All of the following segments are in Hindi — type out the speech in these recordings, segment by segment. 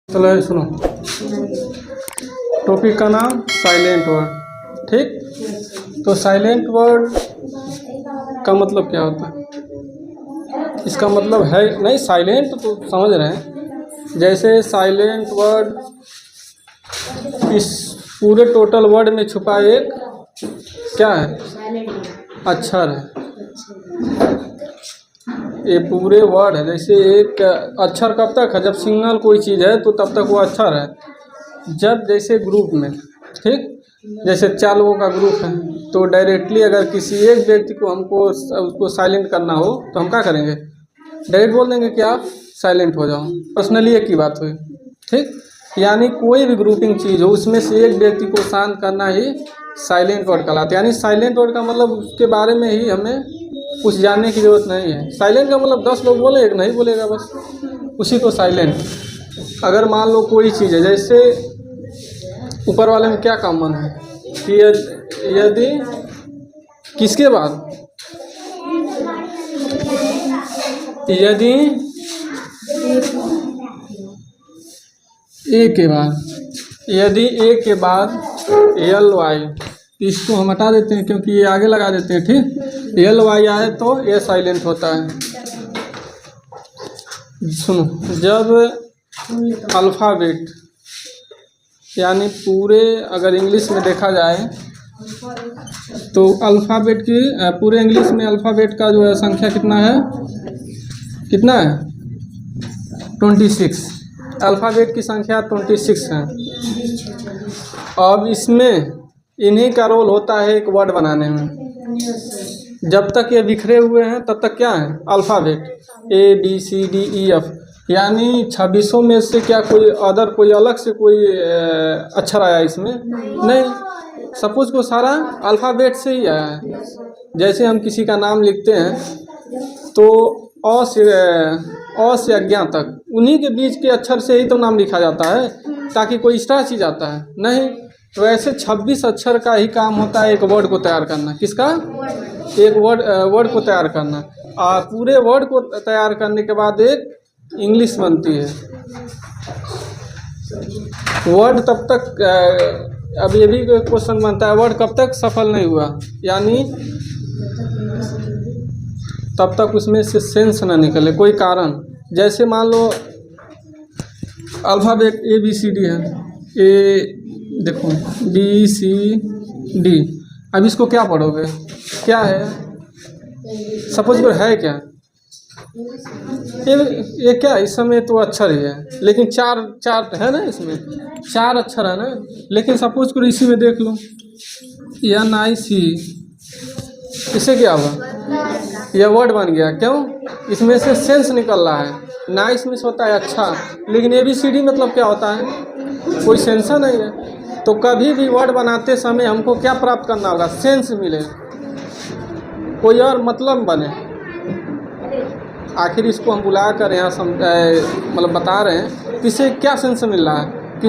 चलो सुनो, टॉपिक का नाम साइलेंट वर्ड। ठीक, तो साइलेंट वर्ड का मतलब क्या होता है? इसका मतलब है नहीं, साइलेंट तो समझ रहे हैं। जैसे साइलेंट वर्ड इस पूरे टोटल वर्ड में छुपा एक क्या है? अक्षर है। ये पूरे वर्ड है। जैसे एक अक्षर कब तक है? जब सिंगल कोई चीज़ है तो तब तक वो अक्षर है। जब जैसे ग्रुप में, ठीक, जैसे 4 लोगों का ग्रुप है तो डायरेक्टली अगर किसी एक व्यक्ति को हमको उसको साइलेंट करना हो तो हम क्या करेंगे? डायरेक्ट बोल देंगे कि आप साइलेंट हो जाओ। पर्सनली एक की बात हुई। ठीक, यानी कोई भी ग्रुपिंग चीज़ हो उसमें से एक व्यक्ति को शांत करना ही साइलेंट वर्ड कहलाता है। यानी साइलेंट वर्ड का मतलब उसके बारे में ही हमें कुछ जानने की ज़रूरत नहीं है। साइलेंट का मतलब 10 लोग बोले एक नहीं बोलेगा, बस उसी को साइलेंट। अगर मान लो कोई चीज़ है, जैसे ऊपर वाले में क्या कॉमन है कि यदि किसके बाद, यदि ए के बाद, यदि ए के बाद एल वाई, इसको हम हटा देते हैं क्योंकि ये आगे लगा देते हैं। ठीक, एल वाई आए तो ये साइलेंट होता है। सुनो, जब अल्फ़ाबेट यानी पूरे, अगर इंग्लिश में देखा जाए तो अल्फ़ाबेट की पूरे इंग्लिश में अल्फ़ाबेट का जो है संख्या कितना है? कितना है? 26। अल्फ़ाबेट की संख्या 26 है। अब इसमें इन्हीं का रोल होता है एक वर्ड बनाने में। जब तक ये बिखरे हुए हैं तब तक क्या है? Alphabet A B C D E F. यानी 26 में से क्या कोई अदर, कोई अलग से कोई अक्षर आया इसमें? नहीं, सपोज को सारा अल्फ़ाबेट से ही आया है। जैसे हम किसी का नाम लिखते हैं तो अ से अज्ञा तक उन्हीं के बीच के अक्षर से ही तो नाम लिखा जाता है, ताकि कोई एक्स्ट्रा चीज़ आता है नहीं। तो ऐसे 26 अक्षर का ही काम होता है एक वर्ड को तैयार करना। किसका? एक वर्ड को तैयार करना। और पूरे वर्ड को तैयार करने के बाद एक इंग्लिश बनती है। वर्ड तब तक अब ये भी क्वेश्चन बनता है, वर्ड कब तक सफल नहीं हुआ, यानी तब तक उसमें से सेंस ना निकले, कोई कारण। जैसे मान लो alphabet A B C D है, ए देखो बी सी डी। अब इसको क्या पढ़ोगे? क्या है? सपोज कर है क्या? ये क्या इस समय तो अक्षर ही है, लेकिन चार है ना, इसमें 4 अक्षर है ना। लेकिन सपोज करो इसी में देख लो NIC, इससे क्या हुआ? यह वर्ड बन गया। क्यों? इसमें से सेंस निकल रहा है। नाइस में होता है अच्छा, लेकिन ABCD मतलब क्या होता है? कोई सेंस नहीं है। तो कभी भी वर्ड बनाते समय हमको क्या प्राप्त करना होगा? सेंस मिले, कोई और मतलब बने। आखिर इसको हम बुला कर यहाँ मतलब बता रहे हैं कि इससे क्या सेंस मिल रहा है, कि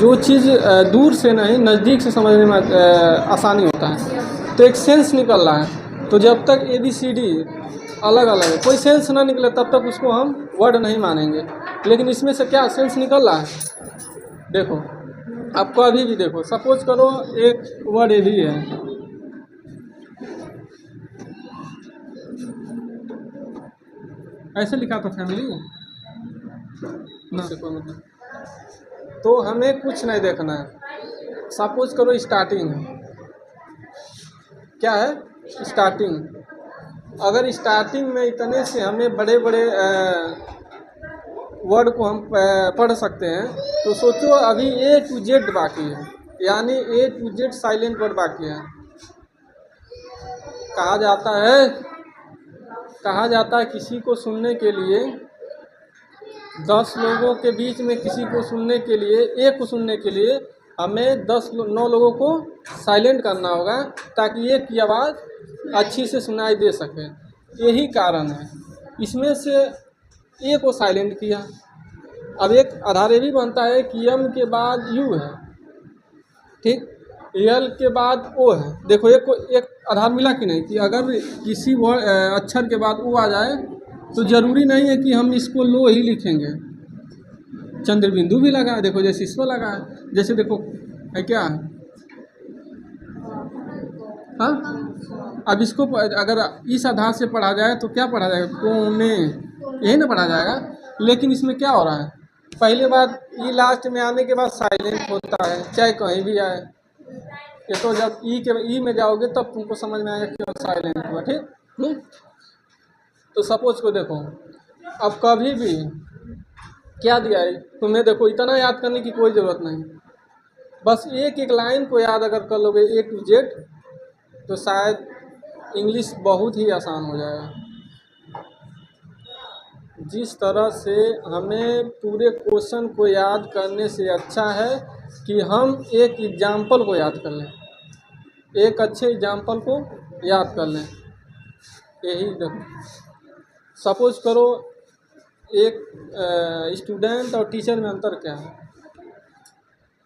जो चीज़ दूर से नहीं नज़दीक से समझने में आसानी होता है, तो एक सेंस निकल रहा है। तो जब तक ABCD अलग अलग है, कोई सेंस ना निकले, तब तक उसको हम वर्ड नहीं मानेंगे। लेकिन इसमें से क्या सेंस निकल रहा है? देखो, आपको अभी भी देखो, सपोज करो एक वर्ड ये भी है, ऐसे लिखा था फैमिली ना, कोई मतलब। तो हमें कुछ नहीं देखना है। सपोज करो स्टार्टिंग है, क्या है? स्टार्टिंग। अगर स्टार्टिंग में इतने से हमें बड़े बड़े वर्ड को हम पढ़ सकते हैं, तो सोचो अभी A to Z बाकी है, यानी A to Z silent word बाकी है। कहा जाता है किसी को सुनने के लिए 10 लोगों के बीच में, किसी को सुनने के लिए, एक को सुनने के लिए हमें 9 लोगों को साइलेंट करना होगा, ताकि एक की आवाज़ अच्छी से सुनाई दे सके। यही कारण है इसमें से ए को साइलेंट किया। अब एक आधार ये भी बनता है कि M के बाद U है, ठीक, L के बाद O है। देखो एक आधार मिला कि नहीं, कि अगर किसी अक्षर के बाद O आ जाए तो ज़रूरी नहीं है कि हम इसको लो ही लिखेंगे। चंद्र बिंदु भी लगा है, देखो जैसे इस पर लगा है, जैसे देखो है क्या। हाँ, अब इसको अगर इस आधार से पढ़ा जाए तो क्या पढ़ा जाएगा, कोने, यही ना पढ़ा जाएगा। लेकिन इसमें क्या हो रहा है, पहले बात ई लास्ट में आने के बाद साइलेंट होता है, चाहे कहीं भी आए। ये तो जब ई में जाओगे तब तुमको समझ में आएगा क्यों साइलेंट हुआ, ठीक। तो सपोज को देखो, अब कभी भी क्या दिया है तुम्हें, देखो इतना याद करने की कोई ज़रूरत नहीं, बस एक एक लाइन को याद अगर कर लोगे A to Z तो शायद इंग्लिश बहुत ही आसान हो जाएगा। जिस तरह से हमें पूरे क्वेश्चन को याद करने से अच्छा है कि हम एक एग्जाम्पल को याद कर लें, एक अच्छे एग्जाम्पल को याद कर लें। यही देखो, सपोज करो एक स्टूडेंट और टीचर में अंतर क्या है।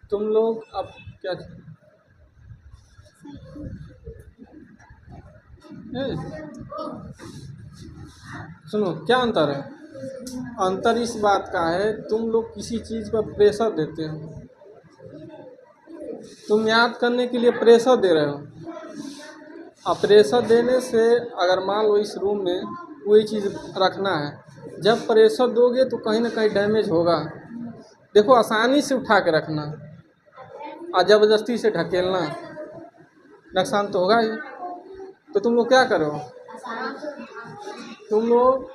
तुम लोग अब क्या सुनो, क्या अंतर है। अंतर इस बात का है, तुम लोग किसी चीज़ पर प्रेशर देते हो, तुम याद करने के लिए प्रेशर दे रहे हो। अब प्रेशर देने से अगर मान लो इस रूम में कोई चीज़ रखना है, जब प्रेशर दोगे तो कहीं ना कहीं डैमेज होगा। देखो आसानी से उठा के रखना और ज़बरदस्ती से ढकेलना, नुकसान तो होगा ही। तो तुम लोग क्या करो, तुम लोग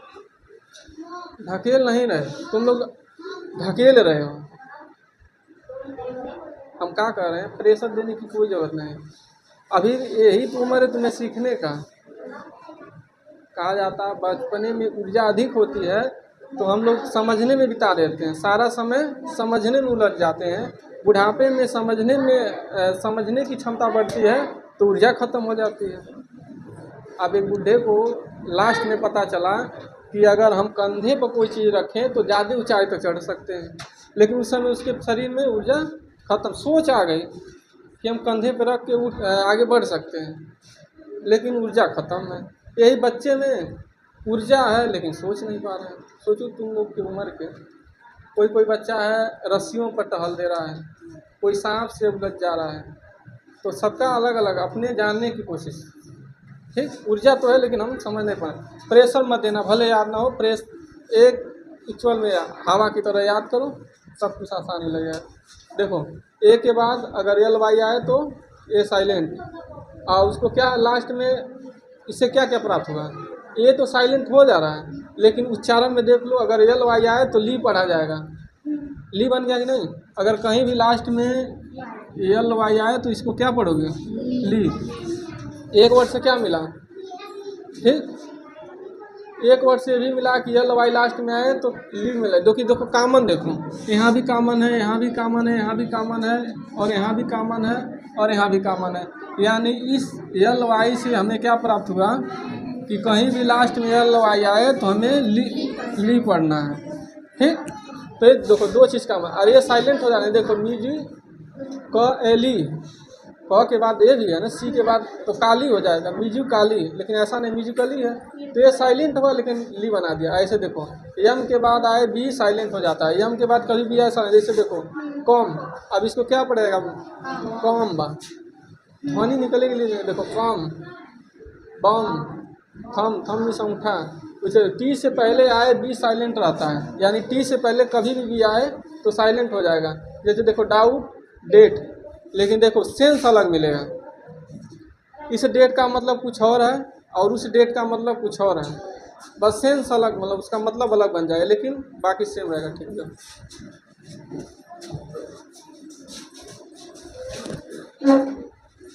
ढकेल नहीं रहे, तुम लोग ढकेल रहे हो। हम क्या कर रहे हैं, प्रेशर देने की कोई ज़रूरत नहीं। अभी यही तो उम्र है तुम्हें सीखने का। कहा जाता है बचपने में ऊर्जा अधिक होती है तो हम लोग समझने में बिता देते हैं, सारा समय समझने में उलझ जाते हैं। बुढ़ापे में समझने की क्षमता बढ़ती है तो ऊर्जा खत्म हो जाती है। अब एक बूढ़े को लास्ट में पता चला कि अगर हम कंधे पर कोई चीज़ रखें तो ज़्यादा ऊंचाई तक चढ़ सकते हैं, लेकिन उस समय उसके शरीर में ऊर्जा खत्म। सोच आ गई कि हम कंधे पर रख के आगे बढ़ सकते हैं, लेकिन ऊर्जा खत्म है। यही बच्चे में ऊर्जा है लेकिन सोच नहीं पा रहे हैं। सोचो तुम लोग की उम्र के कोई बच्चा है रस्सियों पर टहल दे रहा है, कोई सांप से उलझ जा रहा है, तो सबका अलग अलग अपने जानने की कोशिश। ठीक, ऊर्जा तो है लेकिन हम समझ नहीं पाए। प्रेशर मत देना, भले याद ना हो, प्रेस एक इक्वल में हवा की तरह याद करो, सब कुछ आसानी लग जाए। देखो ए के बाद अगर एल वाई आए तो ए साइलेंट, और उसको क्या लास्ट में इससे क्या क्या प्राप्त होगा, ए तो साइलेंट हो जा रहा है लेकिन उच्चारण में देख लो, अगर एल वाई आए तो ली पढ़ा जाएगा। ली बन गया कि नहीं। अगर कहीं भी लास्ट में एल वाई आए तो इसको क्या पढ़ोगे, ली। एक वर्ड से क्या मिला, ठीक, एक वर्ड से भी मिला कि एल वाई लास्ट में आए तो ली मिला। देखो कॉमन, देखो यहाँ भी कॉमन है, यहाँ भी कॉमन है, यहाँ भी कॉमन है, और यहाँ भी कॉमन है, और यहाँ भी कॉमन है। यानी इस एल वाई से हमें क्या प्राप्त हुआ कि कहीं भी लास्ट में एल वाई आए तो हमें ली पढ़ना है। ठीक, तो देखो दो चीज़ का, और ये साइलेंट हो जाना है। देखो मीजी क एली, क के बाद ए भी है ना, सी के बाद तो काली हो जाएगा, मीजू काली, लेकिन ऐसा नहीं, म्यूजिकली है तो ये साइलेंट हुआ लेकिन ली बना दिया। ऐसे देखो यम के बाद आए बी साइलेंट हो जाता है, यम के बाद कभी भी ऐसा नहीं। जैसे देखो कॉम, अब इसको क्या पड़ेगा, कॉम बा, ध्वनि निकलेगी लिए। देखो कॉम, बम, थम में संगठा, उसे टी से पहले आए बी साइलेंट रहता है, यानी टी से पहले कभी भी आए तो साइलेंट हो जाएगा। जैसे देखो डाउट, डेट, लेकिन देखो सेंस अलग मिलेगा। इस डेट का मतलब कुछ और है और उस डेट का मतलब कुछ और है, बस सेंस अलग, मतलब उसका मतलब अलग बन जाएगा, लेकिन बाकी सेम रहेगा। ठीक है।